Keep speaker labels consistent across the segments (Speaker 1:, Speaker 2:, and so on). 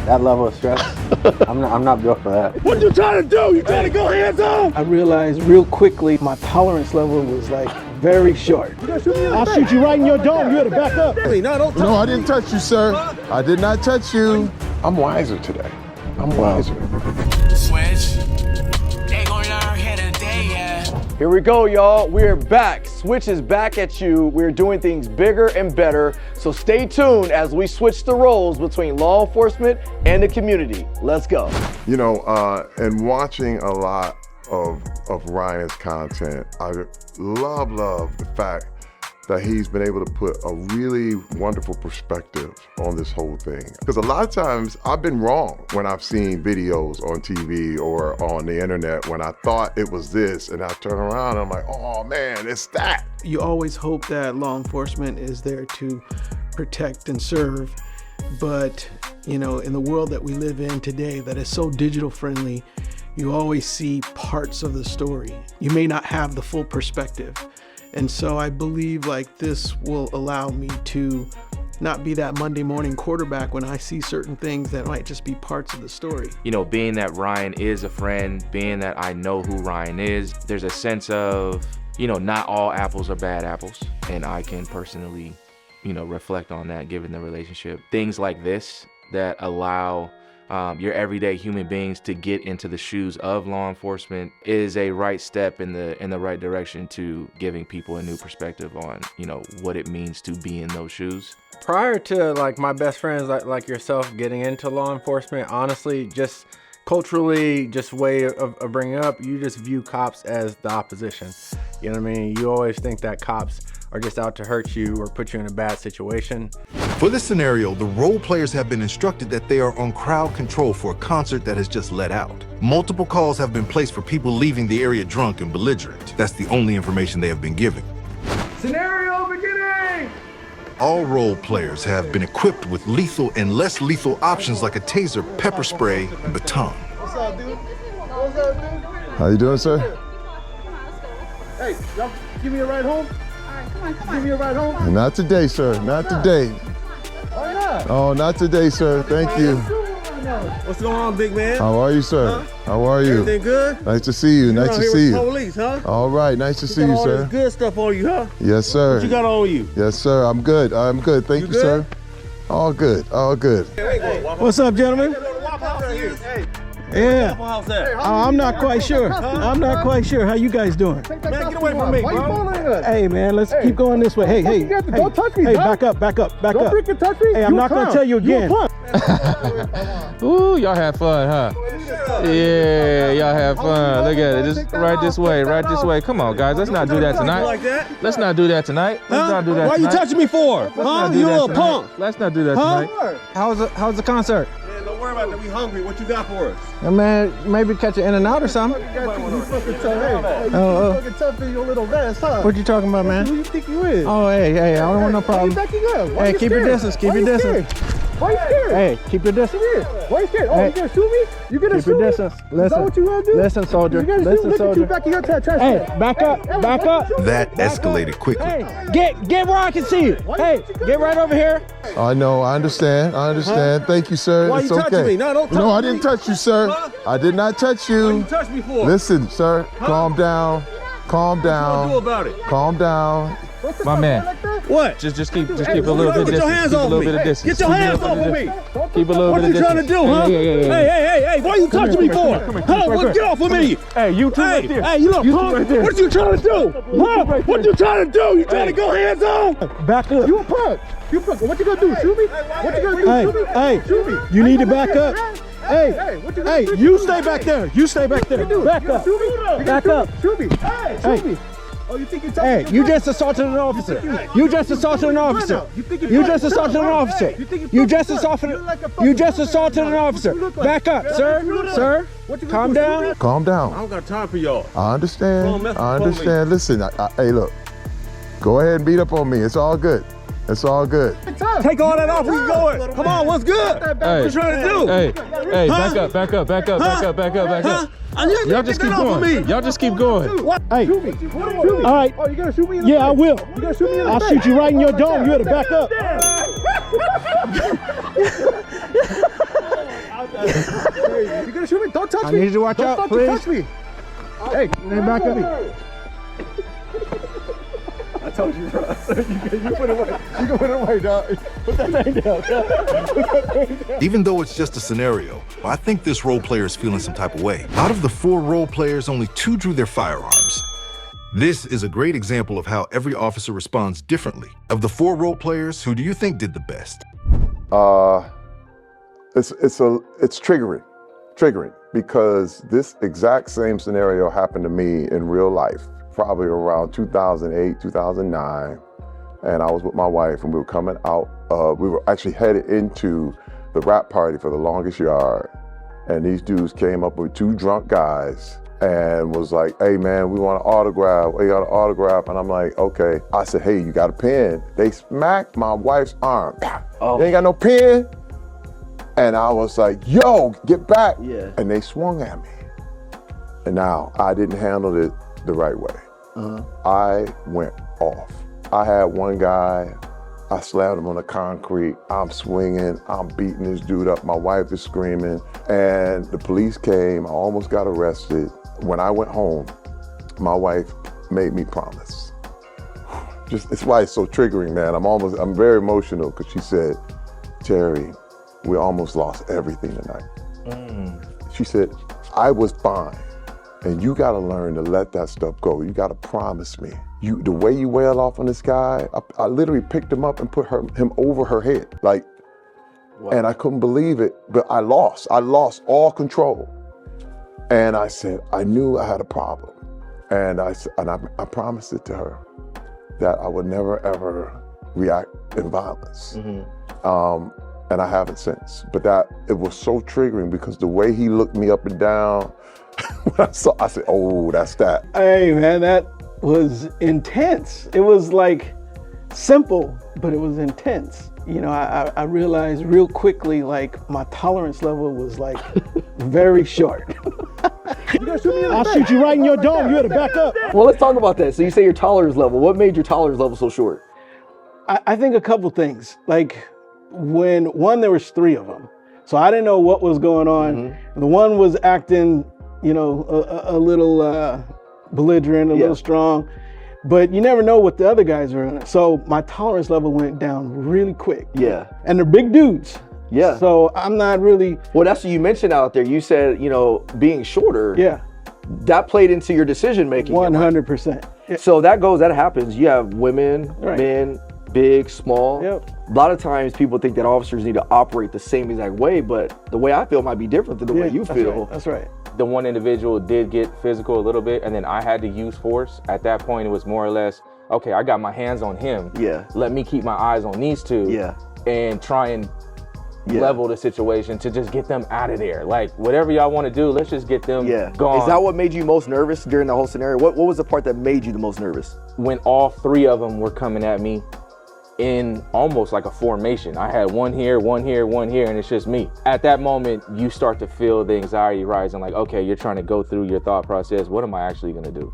Speaker 1: That level of stress, I'm not built for that.
Speaker 2: What you trying to do? You trying to go hands on?
Speaker 3: I realized real quickly my tolerance level was like very short. I'll shoot you right in your dome. You had to back up.
Speaker 4: No, I didn't touch you, sir. I did not touch you. I'm wiser today. I'm wiser.
Speaker 5: Switch. They gon' learn here today, yeah.
Speaker 6: Here we go, y'all. We're back. Switch is back at you. We're doing things bigger and better. So stay tuned as we switch the roles between law enforcement and the community. Let's go.
Speaker 4: You know, and watching a lot of Ryan's content, I love the fact that he's been able to put a really wonderful perspective on this whole thing. Because a lot of times I've been wrong when I've seen videos on TV or on the internet when I thought it was this, and I turn around and I'm like, oh man, it's that.
Speaker 3: You always hope that law enforcement is there to protect and serve, but you know, in the world that we live in today that is so digital friendly, you always see parts of the story. You may not have the full perspective. And so I believe like this will allow me to not be that Monday morning quarterback when I see certain things that might just be parts of the story.
Speaker 7: You know, being that Ryan is a friend, being that I know who Ryan is, there's a sense of, you know, not all apples are bad apples. And I can personally, you know, reflect on that given the relationship. Things like this that allow your everyday human beings to get into the shoes of law enforcement is a right step in the right direction to giving people a new perspective on, you know, what it means to be in those shoes.
Speaker 1: Prior to like my best friends like yourself getting into law enforcement, honestly, just culturally, just way of bringing up, you just view cops as the opposition. You know what I mean? You always think that cops are just out to hurt you or put you in a bad situation.
Speaker 8: For this scenario, the role players have been instructed that they are on crowd control for a concert that has just let out. Multiple calls have been placed for people leaving the area drunk and belligerent. That's the only information they have been given.
Speaker 2: Scenario beginning!
Speaker 8: All role players have been equipped with lethal and less lethal options like a taser, pepper spray, and baton.
Speaker 4: What's up, dude? What's up, dude? How you doing, sir?
Speaker 2: Hey, y'all give me a ride home? Come on. Give me a ride home?
Speaker 4: Not today, sir. Not today.
Speaker 2: Why not?
Speaker 4: Oh, not today, sir. Thank you.
Speaker 2: What's going on, big man?
Speaker 4: How are you, sir? How are you?
Speaker 2: Everything good?
Speaker 4: Nice to see you. Nice to see you.
Speaker 2: Police, huh?
Speaker 4: All right. Nice to see you,
Speaker 2: All
Speaker 4: sir.
Speaker 2: this good stuff on you, huh?
Speaker 4: Yes, sir.
Speaker 2: What you got on you?
Speaker 4: Yes, sir. I'm good. I'm good. Thank you, sir. All good. All good.
Speaker 3: What's up, gentlemen? Yeah. Oh, I'm not quite sure. I'm not quite sure. How you guys doing?
Speaker 2: Man, get away from me, bro.
Speaker 3: Hey, man, let's keep going this way. Hey,
Speaker 2: Don't touch me,
Speaker 3: hey,
Speaker 2: dog.
Speaker 3: back up.
Speaker 2: Don't freaking touch me.
Speaker 3: Hey, I'm not gonna tell you again.
Speaker 9: Ooh, y'all have fun, huh? Yeah, y'all have fun. Look at it. Just right this way. Come on, guys. Let's not do that tonight. Let's not do that tonight. Let's not do that
Speaker 2: Why
Speaker 9: tonight.
Speaker 2: you touching me for? Huh? You little punk.
Speaker 9: Let's not do that tonight.
Speaker 3: How's the concert?
Speaker 2: Man, don't worry about that. We hungry. What you got for us?
Speaker 3: Yeah, man, maybe catch an In-N-Out or something.
Speaker 2: You fucking tough in your little vest, huh?
Speaker 3: What you talking about, man?
Speaker 2: Who you think you is?
Speaker 3: Oh, hey, I don't want no problem.
Speaker 2: Why you backing up? Why
Speaker 3: Hey,
Speaker 2: you
Speaker 3: keep your
Speaker 2: scared?
Speaker 3: distance. Keep
Speaker 2: Why
Speaker 3: your
Speaker 2: you
Speaker 3: distance.
Speaker 2: scared? Why you scared?
Speaker 3: Hey, keep your distance.
Speaker 2: Why you scared? Oh,
Speaker 3: Hey.
Speaker 2: you gonna shoot me? You gonna
Speaker 3: Keep
Speaker 2: shoot
Speaker 3: your
Speaker 2: me?
Speaker 3: distance.
Speaker 2: Is that
Speaker 3: Listen.
Speaker 2: what you gonna do?
Speaker 3: Listen, soldier.
Speaker 2: You gonna shoot?
Speaker 3: Listen,
Speaker 2: Look at you
Speaker 3: soldier.
Speaker 2: back in your trash.
Speaker 3: Hey, back up. Back up.
Speaker 8: That escalated quickly.
Speaker 3: Hey, get where I can see you. Hey, get right over here.
Speaker 4: I know. I understand. Thank you, sir.
Speaker 2: Why
Speaker 4: it's
Speaker 2: you
Speaker 4: okay.
Speaker 2: touching me? No, don't touch
Speaker 4: No, I
Speaker 2: me.
Speaker 4: didn't touch you, sir.
Speaker 2: Huh?
Speaker 4: I did not touch you.
Speaker 2: What you touch me for?
Speaker 4: Listen, sir. Calm down. Calm
Speaker 2: What you
Speaker 4: down.
Speaker 2: do about it?
Speaker 4: Calm down.
Speaker 9: My man.
Speaker 2: What?
Speaker 9: Just keep a little bit of
Speaker 2: Get your hands
Speaker 9: distance. Keep a
Speaker 2: off
Speaker 9: little
Speaker 2: me.
Speaker 9: bit of distance.
Speaker 2: Get your hands off of me.
Speaker 9: Keep a little
Speaker 2: What
Speaker 9: bit
Speaker 2: you
Speaker 9: of
Speaker 2: trying to
Speaker 9: distance.
Speaker 2: do, huh?
Speaker 9: Yeah.
Speaker 2: Hey, what are you touching me for? Huh? What? Get off of me.
Speaker 9: Hey, you two right there.
Speaker 2: Hey, you little punk.
Speaker 9: right there.
Speaker 2: What you trying to do? Huh? What you trying to do? You trying to go hands on?
Speaker 3: Back up.
Speaker 2: You a punk. You a punk. What you gonna do? Shoot me? What you gonna do?
Speaker 3: Hey,
Speaker 2: Shoot me?
Speaker 3: hey,
Speaker 2: Shoot me.
Speaker 3: you need to back up. Hey,
Speaker 2: what you gonna do?
Speaker 3: you stay back there. You stay back there. Back up.
Speaker 2: Shoot me.
Speaker 3: Back up.
Speaker 2: Shoot me. Hey, shoot me. Oh, you think you're tough?
Speaker 3: Hey, you just assaulted an officer. You just assaulted an officer. You just assaulted an officer. You just assaulted an officer. Back up, sir. Sir, calm down.
Speaker 4: Calm down.
Speaker 2: I don't got time for y'all.
Speaker 4: I understand.
Speaker 2: Don't mess with
Speaker 4: I
Speaker 2: the
Speaker 4: understand. Listen, hey, look. Go ahead and beat up on me. It's all good. It's all good.
Speaker 2: Take all that off. We going. Come on, what's good?
Speaker 9: Hey,
Speaker 2: What you trying to do?
Speaker 9: Hey, back up. Y'all just keep going. Y'all just keep going.
Speaker 3: Hey,
Speaker 2: Shoot me.
Speaker 3: all right.
Speaker 2: Oh, you gonna shoot me in the
Speaker 3: Yeah, I
Speaker 2: face?
Speaker 3: will.
Speaker 2: You gonna shoot me in the
Speaker 3: I'll
Speaker 2: face?
Speaker 3: shoot you right in your dome. You had to back up.
Speaker 2: Hey, you gonna shoot me? Don't touch
Speaker 1: I
Speaker 2: me.
Speaker 1: need you to watch
Speaker 2: Don't
Speaker 1: out,
Speaker 2: fucking
Speaker 1: please.
Speaker 2: touch me. Hey, back up me. I told you, bro. You put it away. You can put it away, dog. Put that thing down. Put that thing down.
Speaker 8: Even though it's just a scenario, I think this role player is feeling some type of way. Out of the 4 role players, only 2 drew their firearms. This is a great example of how every officer responds differently. Of the 4 role players, who do you think did the best?
Speaker 4: It's triggering because this exact same scenario happened to me in real life, probably around 2008, 2009. And I was with my wife and we were coming out, we were actually headed into the rap party for the Longest Yard. And these dudes came up with 2 drunk guys and was like, hey man, we want an autograph. We got an autograph. And I'm like, okay. I said, hey, you got a pen? They smacked my wife's arm.
Speaker 6: Oh.
Speaker 4: You ain't got no pen? And I was like, yo, get back.
Speaker 6: Yeah.
Speaker 4: And they swung at me. And now I didn't handle it the right way. I went off. I had one guy, I slammed him on the concrete. I'm swinging, I'm beating this dude up. My wife is screaming. And the police came, I almost got arrested. When I went home, my wife made me promise. It's why it's so triggering, man. I'm very emotional because she said, Terry, we almost lost everything tonight. She said, I was fine. And you gotta learn to let that stuff go. You gotta promise me. The way you wailed off on this guy, I literally picked him up and put him over her head. Like, wow. And I couldn't believe it, but I lost all control. And I said, I knew I had a problem. And I promised it to her that I would never ever react in violence. And I haven't since. But it was so triggering because the way he looked me up and down, when I said, oh, that's that.
Speaker 3: Hey man, that was intense. It was like simple, but it was intense. You know, I realized real quickly, like my tolerance level was like very short.
Speaker 2: I'll shoot you right in your dome. You had to back up.
Speaker 6: Well, let's talk about that. So you say your tolerance level. What made your tolerance level so short?
Speaker 3: I think a couple things. Like there was 3 of them. So I didn't know what was going on. The one was acting, you know, a little belligerent, a little strong, but you never know what the other guys are in. So my tolerance level went down really quick.
Speaker 6: Yeah.
Speaker 3: And they're big dudes.
Speaker 6: Yeah.
Speaker 3: So I'm not really.
Speaker 6: Well, that's what you mentioned out there. You said, you know, being shorter.
Speaker 3: Yeah.
Speaker 6: That played into your decision making.
Speaker 3: 100%. Yeah.
Speaker 6: So that happens. You have women, men, big, small.
Speaker 3: Yep.
Speaker 6: A lot of times people think that officers need to operate the same exact way, but the way I feel might be different than the way you feel.
Speaker 3: That's right.
Speaker 9: The one individual did get physical a little bit, and then I had to use force. At that point, it was more or less, okay, I got my hands on him.
Speaker 6: Yeah.
Speaker 9: Let me keep my eyes on these 2.
Speaker 6: Yeah.
Speaker 9: And try and level the situation to just get them out of there. Like, whatever y'all want to do, let's just get them gone.
Speaker 6: Is that what made you most nervous during the whole scenario? What was the part that made you the most nervous?
Speaker 9: When all 3 of them were coming at me in almost like a formation. I had one here, one here, one here, and it's just me. At that moment, you start to feel the anxiety rising, like, okay, you're trying to go through your thought process. What am I actually gonna do?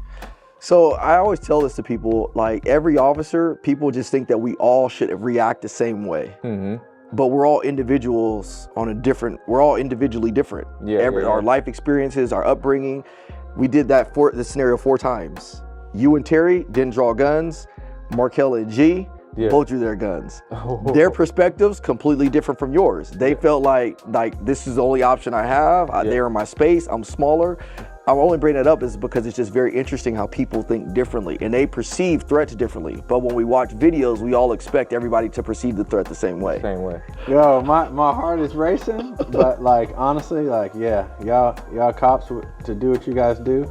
Speaker 6: So I always tell this to people, like every officer, people just think that we all should react the same way. But we're all individuals we're all individually different. Our life experiences, our upbringing. We did the scenario 4 times. You and Terry didn't draw guns. Markella and G both drew their guns. Their perspectives completely different from yours. They felt like this is the only option I have. They're in my space, I'm smaller. I'm only bringing that up is because it's just very interesting how people think differently and they perceive threats differently. But when we watch videos, we all expect everybody to perceive the threat the same way.
Speaker 1: Yo, my heart is racing, but like honestly, like y'all cops to do what you guys do,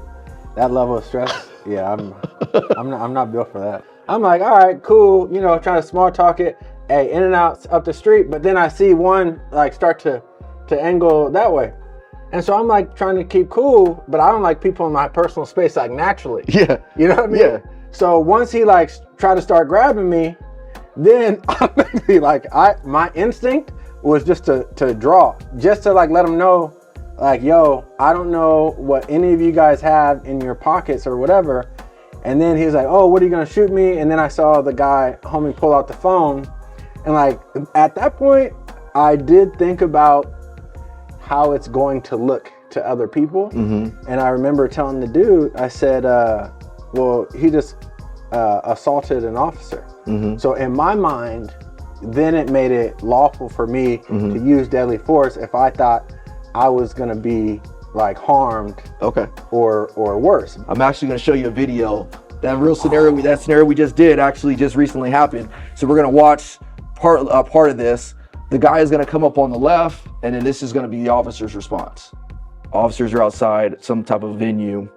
Speaker 1: that level of stress, I'm not built for that. I'm like, all right, cool, you know, trying to small talk it, hey, in and out up the street, but then I see one like start to angle that way. And so I'm like trying to keep cool, but I don't like people in my personal space like naturally.
Speaker 6: Yeah.
Speaker 1: You know what I mean? Yeah. So once he like tried to start grabbing me, then automatically like my instinct was just to draw, just to like let him know, like, yo, I don't know what any of you guys have in your pockets or whatever. And then he's like, oh, what are you gonna shoot me? And then I saw the guy, homie, pull out the phone. And like at that point, I did think about how it's going to look to other people. And I remember telling the dude, I said, well, he just assaulted an officer. So in my mind, then it made it lawful for me to use deadly force if I thought I was gonna be like harmed, or worse.
Speaker 6: I'm actually gonna show you a video. That real scenario, that scenario we just did actually just recently happened. So we're gonna watch part of this. The guy is gonna come up on the left, and then this is gonna be the officer's response. Officers are outside some type of venue.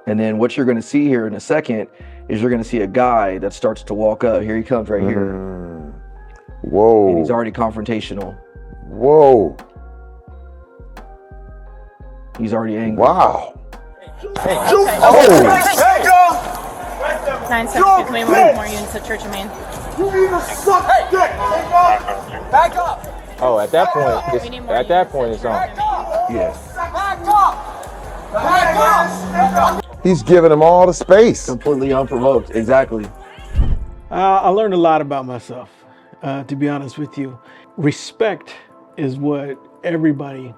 Speaker 6: And then what you're gonna see here in a second is you're gonna see a guy that starts to walk up. Here he comes right here.
Speaker 4: Whoa.
Speaker 6: And he's already confrontational.
Speaker 4: Whoa.
Speaker 6: He's already angry.
Speaker 4: Wow.
Speaker 10: Hey,
Speaker 4: oh.
Speaker 10: 972, can we move more units to Church of Maine?
Speaker 9: Back up. Oh, at that point, it's on.
Speaker 6: Yeah.
Speaker 4: He's giving him all the space.
Speaker 6: Completely unprovoked. Exactly.
Speaker 3: I learned a lot about myself, to be honest with you. Respect is what everybody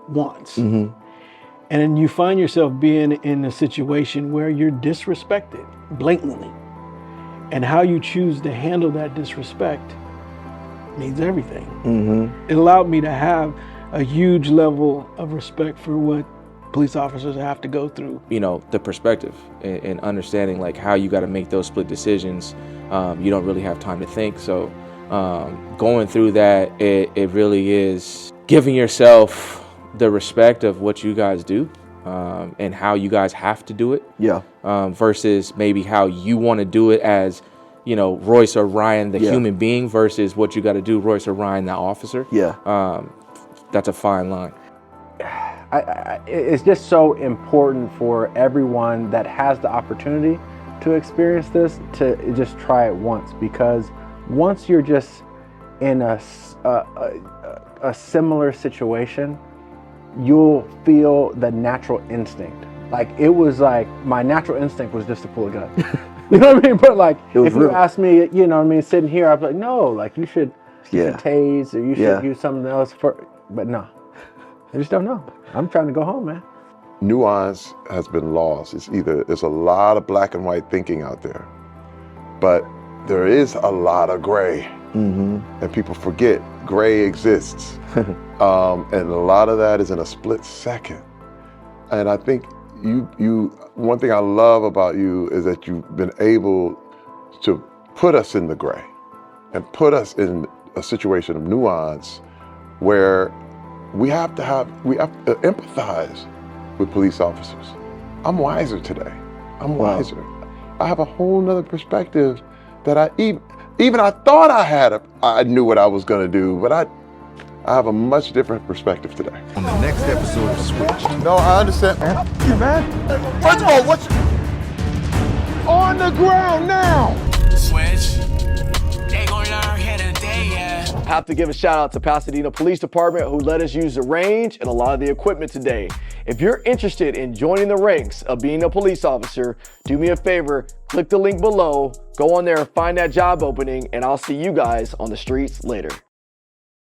Speaker 3: wants. And then you find yourself being in a situation where you're disrespected blatantly. And how you choose to handle that disrespect means everything. It allowed me to have a huge level of respect for what police officers have to go through.
Speaker 7: You know, the perspective and understanding like how you got to make those split decisions. You don't really have time to think. So going through that, it really is giving yourself the respect of what you guys do and how you guys have to do it. Versus maybe how you want to do it as, you know, Royce or Ryan, the human being, versus what you got to do, Royce or Ryan, the officer. That's a fine line.
Speaker 1: It's just so important for everyone that has the opportunity to experience this to just try it once, because once you're just in a similar situation, you'll feel the natural instinct. Like it was like my natural instinct was just to pull a gun. You know what I mean? But like if you ask me, you know what I mean, sitting here, I'd be like, no, like you should tase or you should use something else for, but no, I just don't know. I'm trying to go home, man.
Speaker 4: Nuance has been lost. There's a lot of black and white thinking out there, but there is a lot of gray. And people forget gray exists. And a lot of that is in a split second. And I think one thing I love about you is that you've been able to put us in the gray and put us in a situation of nuance where we have to empathize with police officers. I'm wiser today. I'm wiser. I have a whole nother perspective that I thought I knew what I was gonna do, but I have a much different perspective today.
Speaker 8: On the next episode of Switched.
Speaker 4: No, I understand. You man. First of all, what's on the ground now?
Speaker 5: Switch. They gon' learn here today, yeah.
Speaker 6: Have to give a shout out to Pasadena Police Department who let us use the range and a lot of the equipment today. If you're interested in joining the ranks of being a police officer, do me a favor, click the link below, go on there and find that job opening, and I'll see you guys on the streets later.